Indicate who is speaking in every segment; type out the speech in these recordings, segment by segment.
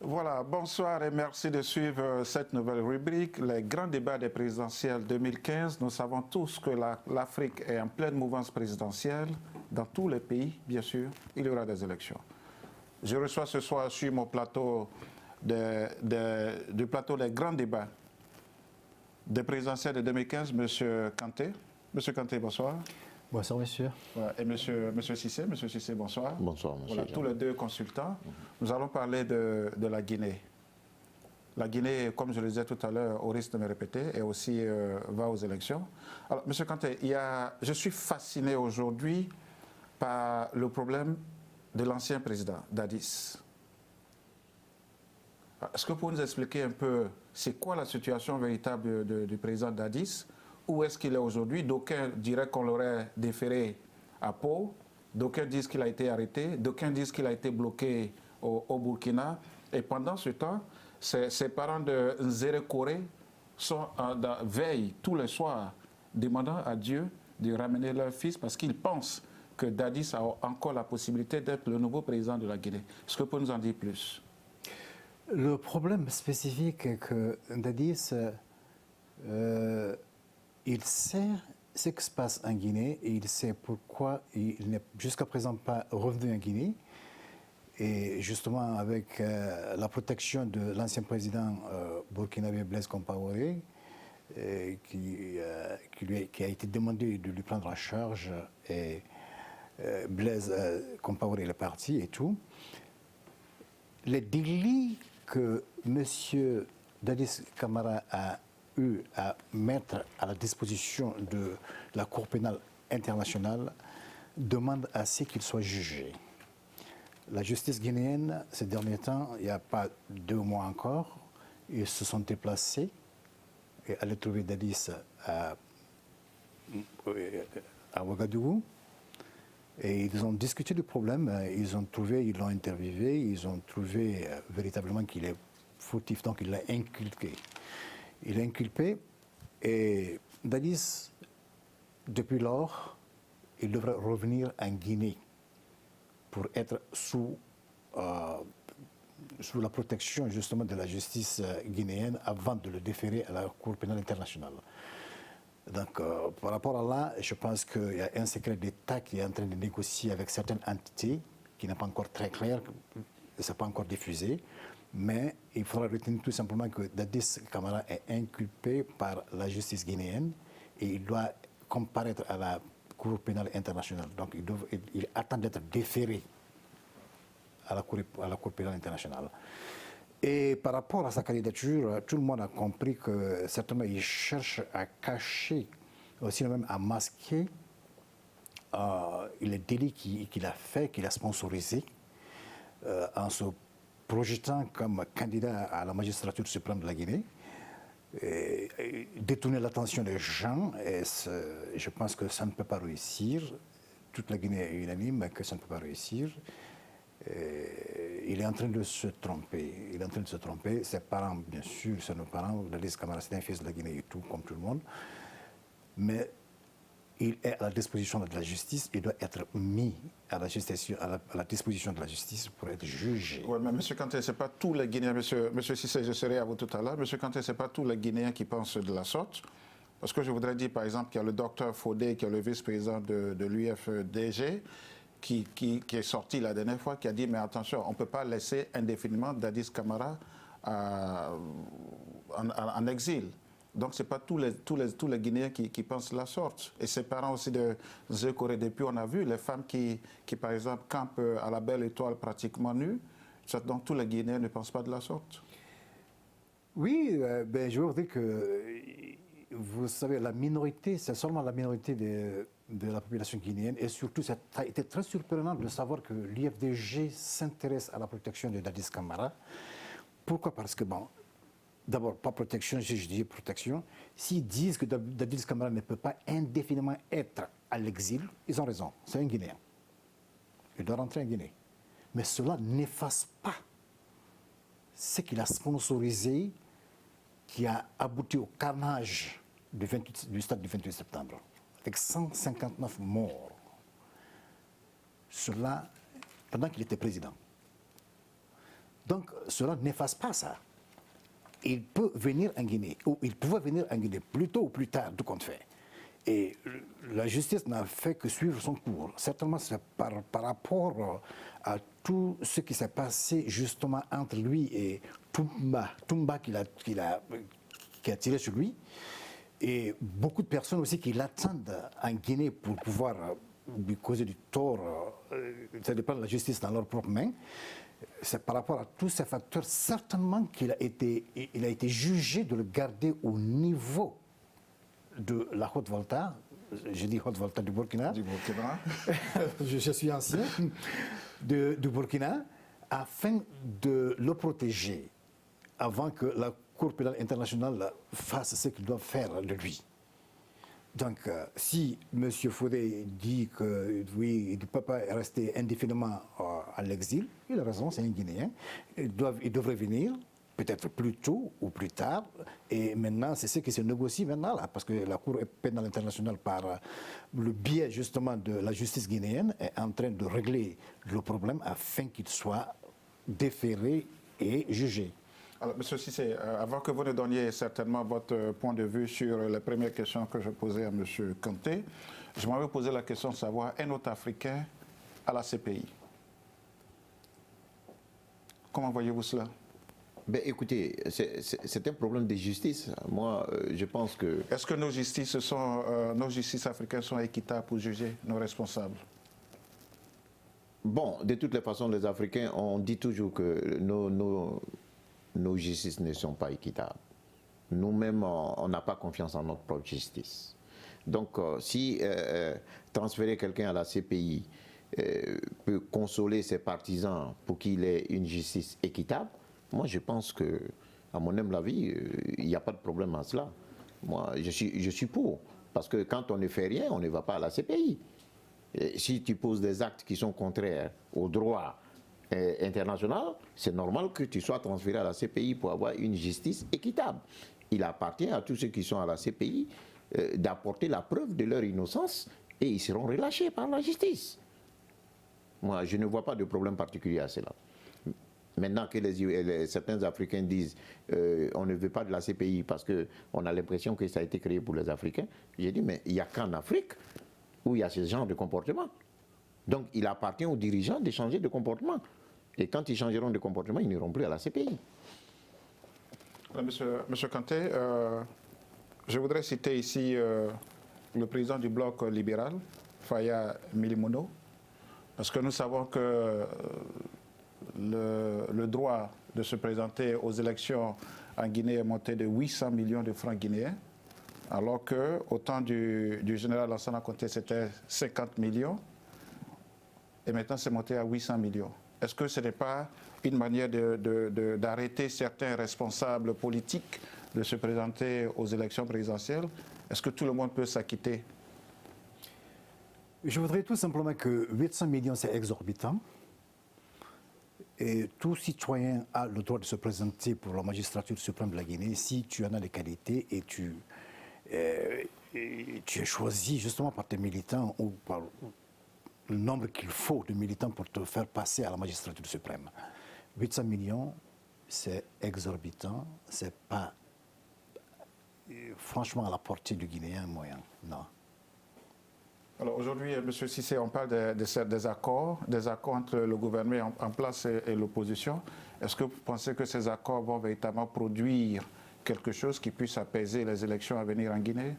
Speaker 1: Voilà, bonsoir et merci de suivre cette nouvelle rubrique, les grands débats des présidentielles 2015. Nous savons tous que l'Afrique est en pleine mouvance présidentielle. Dans tous les pays, bien sûr, il y aura des élections. Je reçois ce soir sur mon plateau du plateau des grands débats des présidentielles de 2015, M. Kanté. M. Kanté, bonsoir.
Speaker 2: Bonsoir, monsieur.
Speaker 1: Voilà. Et monsieur Cissé. Monsieur Cissé, bonsoir.
Speaker 3: Bonsoir, monsieur.
Speaker 1: Voilà, tous les deux consultants. Nous allons parler de la Guinée. La Guinée, comme je le disais tout à l'heure, au risque de me répéter, et aussi va aux élections. Alors, monsieur Kanté, je suis fasciné aujourd'hui par le problème de l'ancien président, Dadis. Est-ce que vous pouvez nous expliquer un peu, c'est quoi la situation véritable du président Dadis? Où est-ce qu'il est aujourd'hui? D'aucuns diraient qu'on l'aurait déféré à Pau, d'aucuns disent qu'il a été arrêté, d'aucuns disent qu'il a été bloqué au Burkina. Et pendant ce temps, ses parents de Nzere Kore veillent tous les soirs, demandant à Dieu de ramener leur fils parce qu'ils pensent que Dadis a encore la possibilité d'être le nouveau président de la Guinée. Est-ce que vous pouvez nous en dire plus?
Speaker 2: Le problème spécifique est que Dadis, il sait ce qui se passe en Guinée et il sait pourquoi il n'est jusqu'à présent pas revenu en Guinée. Et justement, avec la protection de l'ancien président burkinabé Blaise Compaoré, qui a été demandé de lui prendre en charge, et Blaise Compaoré est parti et tout. Les délits que M. Dadis Camara a eu à mettre à la disposition de la Cour pénale internationale demandent à ce qu'il soit jugé. La justice guinéenne, ces derniers temps, il n'y a pas 2 mois encore, ils se sont déplacés et allaient trouver Dadis à Ouagadougou. Et ils ont discuté du problème, ils l'ont interviewé, ils ont trouvé véritablement qu'il est fautif, donc il l'a inculqué. Il est inculpé et Dadis, depuis lors, il devrait revenir en Guinée pour être sous la protection justement de la justice guinéenne avant de le déférer à la Cour pénale internationale. Donc, par rapport à là, je pense qu'il y a un secret d'État qui est en train de négocier avec certaines entités, qui n'est pas encore très clair, ce n'est pas encore diffusé. Mais il faudra retenir tout simplement que Dadis Camara est inculpé par la justice guinéenne et il doit comparaître à la Cour pénale internationale. Donc il attend d'être déféré à la Cour pénale internationale. Et par rapport à sa candidature, tout le monde a compris que certainement il cherche à cacher, aussi même à masquer les délits qu'il a fait, qu'il a sponsorisé en se projetant comme candidat à la magistrature suprême de la Guinée, détourner l'attention des gens, et je pense que ça ne peut pas réussir. Toute la Guinée est unanime que ça ne peut pas réussir. Il est en train de se tromper. Il est en train de se tromper. Ses parents, bien sûr, sont nos parents. Dadis Camara, c'est un fils de la Guinée et tout, comme tout le monde. Mais il est à la disposition de la justice, il doit être mis à la disposition de la justice pour être jugé.
Speaker 1: Oui, mais M. Kanté, ce n'est pas tous les Guinéens, M. Cissé, je serai à vous tout à l'heure, M. Kanté, ce n'est pas tous les Guinéens qui pensent de la sorte. Parce que je voudrais dire, par exemple, qu'il y a le docteur Fodé, qui est le vice-président de l'UFDG, qui est sorti la dernière fois, qui a dit, mais attention, on ne peut pas laisser indéfiniment Dadis Camara en exil. Donc, ce n'est pas tous les Guinéens qui pensent de la sorte. Et ses parents aussi de Nzere. Depuis, on a vu les femmes qui, par exemple, campent à la Belle Étoile pratiquement nues. Donc, tous les Guinéens ne pensent pas de la sorte.
Speaker 2: Oui, je veux dire que, vous savez, la minorité, c'est seulement la minorité de la population guinéenne. Et surtout, ça a été très surprenant de savoir que l'UFDG s'intéresse à la protection de Dadis Camara. Pourquoi? Parce que, bon, d'abord, pas protection, si je dis protection. S'ils disent que Dadis Camara ne peut pas indéfiniment être à l'exil, ils ont raison. C'est un Guinéen. Il doit rentrer en Guinée. Mais cela n'efface pas ce qu'il a sponsorisé, qui a abouti au carnage du stade du 28 septembre, avec 159 morts. Cela, pendant qu'il était président. Donc, cela n'efface pas ça. Il peut venir en Guinée, ou il pouvait venir en Guinée plus tôt ou plus tard, tout compte fait. Et la justice n'a fait que suivre son cours. Certainement, c'est par rapport à tout ce qui s'est passé justement entre lui et Toumba qui a tiré sur lui. Et beaucoup de personnes aussi qui l'attendent en Guinée pour pouvoir lui causer du tort, ça dépend de la justice dans leurs propres mains. C'est par rapport à tous ces facteurs, certainement qu'il a été jugé de le garder au niveau de la Haute-Volta. Je dis Haute-Volta du Burkina.
Speaker 1: Du Burkina.
Speaker 2: je suis ancien. Du Burkina, afin de le protéger avant que la Cour pénale internationale fasse ce qu'il doit faire de lui. Donc, si M. Faudé dit que oui, il ne peut pas rester indéfiniment à l'exil, il a raison, c'est un Guinéen. Il devrait venir, peut-être plus tôt ou plus tard. Et maintenant, c'est ce qui se négocie maintenant, là, parce que la Cour pénale internationale, par le biais justement de la justice guinéenne, est en train de régler le problème afin qu'il soit déféré et jugé.
Speaker 1: Alors, M. Cissé, avant que vous ne donniez certainement votre point de vue sur les premières questions que je posais à M. Kanté, je m'avais posé la question de savoir un autre Africain à la CPI. Comment voyez-vous cela?
Speaker 3: Ben, écoutez, c'est un problème de justice. Moi, je pense que...
Speaker 1: Est-ce que nos justices africaines sont équitables pour juger nos responsables?
Speaker 3: Bon, de toutes les façons, les Africains, on dit toujours que nos justices ne sont pas équitables. Nous-mêmes, on n'a pas confiance en notre propre justice. Donc, si transférer quelqu'un à la CPI peut consoler ses partisans pour qu'il ait une justice équitable, moi, je pense que, à mon humble avis, il n'y a pas de problème à cela. Moi, je suis pour. Parce que quand on ne fait rien, on ne va pas à la CPI. Et si tu poses des actes qui sont contraires au droit international, c'est normal que tu sois transféré à la CPI pour avoir une justice équitable. Il appartient à tous ceux qui sont à la CPI d'apporter la preuve de leur innocence et ils seront relâchés par la justice. Moi, je ne vois pas de problème particulier à cela. Maintenant que certains Africains disent on ne veut pas de la CPI parce qu'on a l'impression que ça a été créé pour les Africains, j'ai dit mais il n'y a qu'en Afrique où il y a ce genre de comportement. Donc il appartient aux dirigeants de changer de comportement. Et quand ils changeront de comportement, ils n'iront plus à la CPI.
Speaker 1: Monsieur Kanté, je voudrais citer ici le président du bloc libéral, Faya Milimono, parce que nous savons que le droit de se présenter aux élections en Guinée est monté de 800 millions de francs guinéens, alors qu'au temps du général Lansana Conté, c'était 50 millions, et maintenant c'est monté à 800 millions. Est-ce que ce n'est pas une manière d'arrêter certains responsables politiques de se présenter aux élections présidentielles? Est-ce que tout le monde peut s'acquitter?
Speaker 2: Je voudrais tout simplement que 800 millions, c'est exorbitant. Et tout citoyen a le droit de se présenter pour la magistrature suprême de la Guinée si tu en as les qualités et tu es choisi justement par tes militants ou par le nombre qu'il faut de militants pour te faire passer à la magistrature suprême. 800 millions, c'est exorbitant, c'est pas franchement à la portée du Guinéen moyen, non.
Speaker 1: Alors aujourd'hui, M. Cissé, on parle des accords entre le gouvernement en place et l'opposition. Est-ce que vous pensez que ces accords vont véritablement produire quelque chose qui puisse apaiser les élections à venir en Guinée?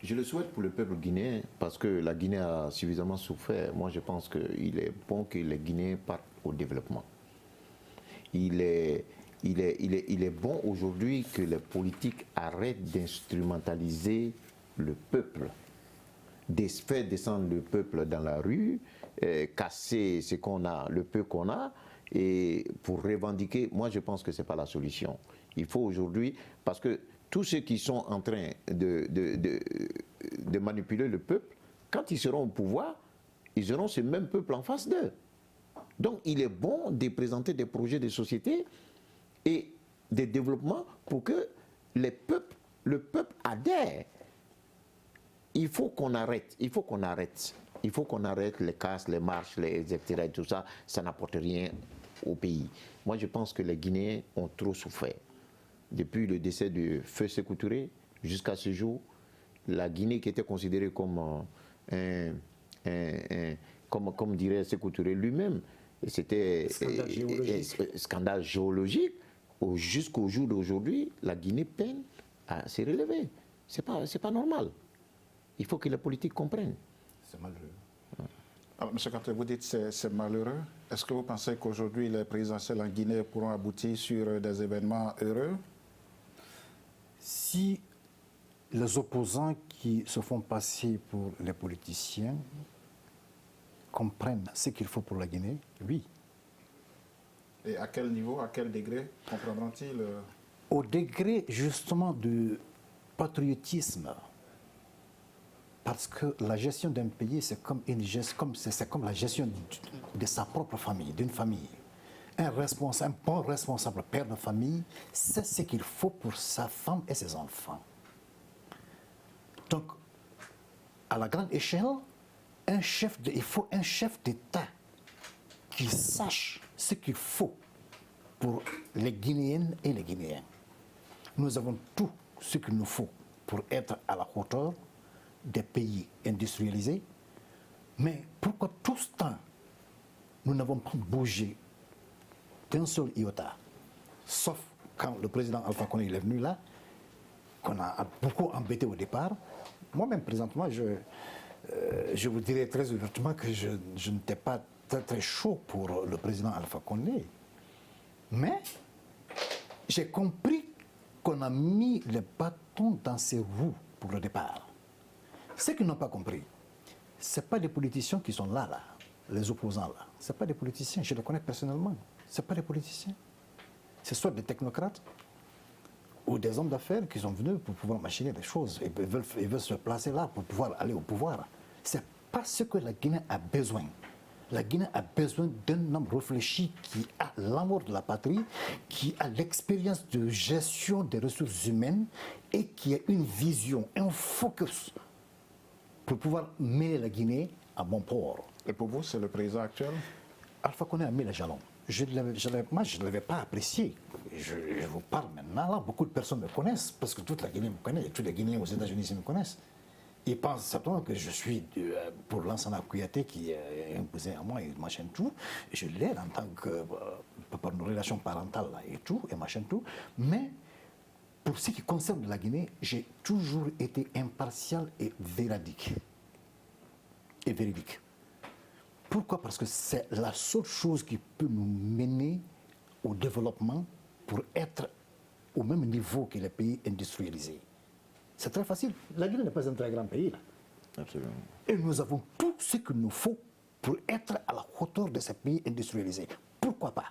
Speaker 3: Je le souhaite pour le peuple guinéen parce que la Guinée a suffisamment souffert. Moi, je pense qu'il est bon que les Guinéens partent au développement. Il est bon aujourd'hui que les politiques arrêtent d'instrumentaliser le peuple, de faire descendre le peuple dans la rue, casser ce qu'on a, le peu qu'on a, et pour revendiquer. Moi, je pense que ce n'est pas la solution. Il faut aujourd'hui, parce que tous ceux qui sont en train de manipuler le peuple, quand ils seront au pouvoir, ils auront ce même peuple en face d'eux. Donc il est bon de présenter des projets de société et de développement pour que le peuple adhère. Il faut qu'on arrête, il faut qu'on arrête les casses, les marches, etc. et tout ça, ça n'apporte rien au pays. Moi, je pense que les Guinéens ont trop souffert. Depuis le décès de Feu Sékou Touré jusqu'à ce jour, la Guinée qui était considérée comme comme dirait Sékou Touré lui-même, c'était un scandale géologique. Jusqu'au jour d'aujourd'hui, la Guinée peine à se relever. C'est pas normal. Il faut que les politiques comprennent.
Speaker 2: C'est malheureux.
Speaker 1: Alors, M. Kanté, vous dites que c'est malheureux. Est-ce que vous pensez qu'aujourd'hui, les présidentielles en Guinée pourront aboutir sur des événements heureux?
Speaker 2: Si les opposants qui se font passer pour les politiciens comprennent ce qu'il faut pour la Guinée, oui.
Speaker 1: Et à quel niveau, à quel degré comprendront-ils?
Speaker 2: Au degré justement de patriotisme. Parce que la gestion d'un pays, c'est comme la gestion de sa propre famille, d'une famille. Un bon responsable père de famille, c'est ce qu'il faut pour sa femme et ses enfants. Donc, à la grande échelle, il faut un chef d'État qui sache ce qu'il faut pour les Guinéennes et les Guinéens. Nous avons tout ce qu'il nous faut pour être à la hauteur des pays industrialisés, mais pourquoi tout ce temps nous n'avons pas bougé d'un seul iota, sauf quand le président Alpha Condé est venu là, qu'on a beaucoup embêté au départ. Moi-même, présentement, je vous dirais très ouvertement que je n'étais pas très chaud pour le président Alpha Condé. Mais j'ai compris qu'on a mis les bâtons dans ses roues pour le départ. Ceux qui n'ont pas compris, ce pas des politiciens qui sont là, les opposants là. Ce pas des politiciens, je les connais personnellement. Ce pas des politiciens. Ce sont des technocrates ou des hommes d'affaires qui sont venus pour pouvoir machiner des choses. Ils veulent se placer là pour pouvoir aller au pouvoir. Ce n'est pas ce que la Guinée a besoin. La Guinée a besoin d'un homme réfléchi qui a l'amour de la patrie, qui a l'expérience de gestion des ressources humaines et qui a une vision, un focus pour pouvoir mener la Guinée à bon port.
Speaker 1: Et pour vous, c'est le président actuel?
Speaker 2: Alpha Condé a mis les jalons. Moi, je ne l'avais pas apprécié. Je vous parle maintenant, là, beaucoup de personnes me connaissent, parce que toute la Guinée me connaît, et tous les Guinéens aux États-Unis me connaissent. Ils pensent certainement que je suis pour Lansana Kouyaté qui est imposé à moi et machin tout. Je l'aide en tant que, par nos relations parentales là, et tout, et machin tout. Mais pour ce qui concerne la Guinée, j'ai toujours été impartial et véridique. Pourquoi? Parce que c'est la seule chose qui peut nous mener au développement pour être au même niveau que les pays industrialisés. C'est très facile. La Guinée n'est pas un très grand pays. Là.
Speaker 3: Absolument.
Speaker 2: Et nous avons tout ce qu'il nous faut pour être à la hauteur de ces pays industrialisés. Pourquoi pas?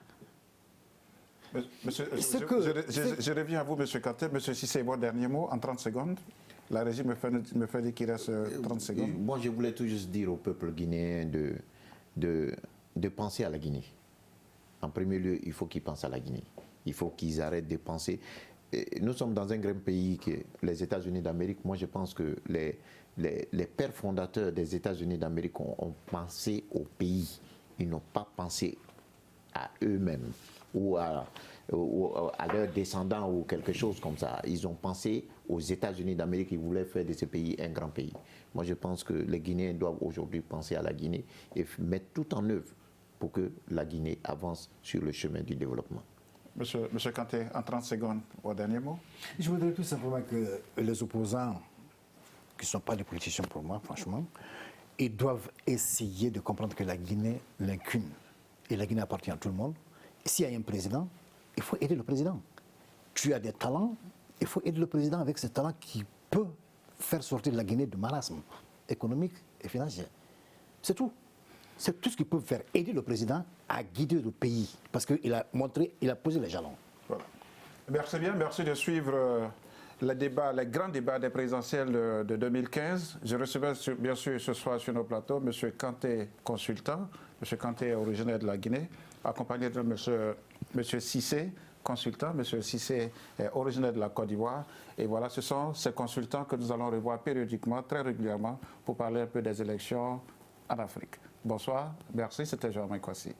Speaker 1: Monsieur, je reviens à vous, M. Kanté. M. Cissé, votre dernier mot en 30 secondes. La régie me fait dire qu'il reste 30 secondes.
Speaker 3: Moi, je voulais tout juste dire au peuple guinéen de penser à la Guinée. En premier lieu, il faut qu'ils pensent à la Guinée. Il faut qu'ils arrêtent de penser. Nous sommes dans un grand pays, que les États-Unis d'Amérique. Moi, je pense que les pères fondateurs des États-Unis d'Amérique ont pensé au pays. Ils n'ont pas pensé à eux-mêmes ou à leurs descendants ou quelque chose comme ça. Ils ont pensé aux États-Unis d'Amérique. Ils voulaient faire de ce pays un grand pays. Moi, je pense que les Guinéens doivent aujourd'hui penser à la Guinée et mettre tout en œuvre pour que la Guinée avance sur le chemin du développement.
Speaker 1: Monsieur Kanté, en 30 secondes, votre dernier mot.
Speaker 2: Je voudrais tout simplement que les opposants, qui ne sont pas des politiciens pour moi, franchement, ils doivent essayer de comprendre que la Guinée n'est qu'une. Et la Guinée appartient à tout le monde. S'il y a un président, il faut aider le président. Tu as des talents, il faut aider le président avec ces talents qui peut faire sortir la Guinée du marasme économique et financier. C'est tout. C'est tout ce qu'ils peuvent faire. Aider le président à guider le pays. Parce qu'il a montré, il a posé les jalons.
Speaker 1: Voilà. Merci bien, merci de suivre les grands débats des présidentielles de 2015. Je recevais bien sûr ce soir sur nos plateaux M. Kanté, consultant. M. Kanté est originaire de la Guinée, accompagné de M. Cissé, consultant. M. Cissé est originaire de la Côte d'Ivoire. Et voilà, ce sont ces consultants que nous allons revoir périodiquement, très régulièrement, pour parler un peu des élections en Afrique. Bonsoir, merci, c'était Jean-Marie Kwasi.